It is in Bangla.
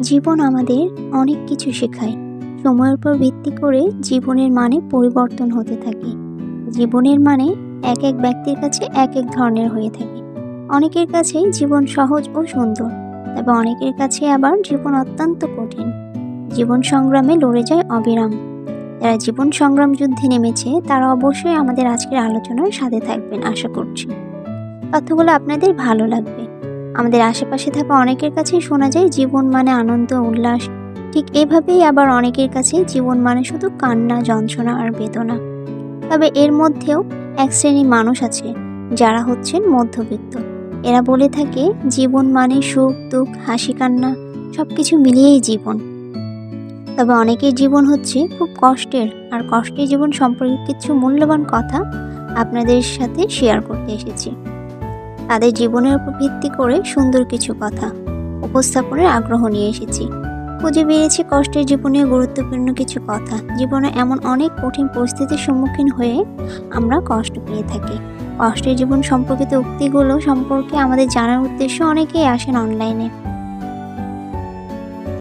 জীবন আমাদের অনেক কিছু শেখায়। সময়ের উপর ভিত্তি করে জীবনের মানে পরিবর্তন হতে থাকে। জীবনের মানে এক এক ব্যক্তির কাছে এক এক ধরনের হয়ে থাকে। অনেকের কাছে জীবন সহজ ও সুন্দর, তবে অনেকের কাছে আবার জীবন অত্যন্ত কঠিন। জীবন সংগ্রামে লড়ে যায় অবিরাম। যারা জীবন সংগ্রাম যুদ্ধে নেমেছে তারা অবশ্যই আমাদের আজকের আলোচনার সাথে থাকবেন আশা করছি। তথ্যগুলো আপনাদের ভালো লাগবে। আমাদের আশেপাশে থাকা অনেকের কাছেই শোনা যায় জীবন মানে আনন্দ উল্লাস। ঠিক এভাবেই আবার অনেকের কাছে জীবন মানে শুধু কান্না যন্ত্রণা আর বেদনা। তবে এর মধ্যেও এক শ্রেণীর মানুষ আছে যারা হচ্ছেন মধ্যবিত্ত। এরা বলে থাকে জীবন মানে সুখ দুঃখ হাসি কান্না সবকিছু মিলিয়েই জীবন। তবে অনেকের জীবন হচ্ছে খুব কষ্টের, আর কষ্টের জীবন সম্পর্কে কিছু মূল্যবান কথা আপনাদের সাথে শেয়ার করতে এসেছি। তাদের জীবনের উপর ভিত্তি করে সুন্দর কিছু কথা উপস্থাপনের আগ্রহ নিয়ে এসেছি। খুঁজে বেরিয়েছি কষ্টের জীবনে গুরুত্বপূর্ণ কিছু কথা। জীবনে এমন অনেক কঠিন পরিস্থিতির সম্মুখীন হয়ে আমরা কষ্ট পেয়ে থাকি। কষ্টের জীবন সম্পর্কিত উক্তিগুলো সম্পর্কে আমাদের জানার উদ্দেশ্যে অনেকেই আসেন অনলাইনে।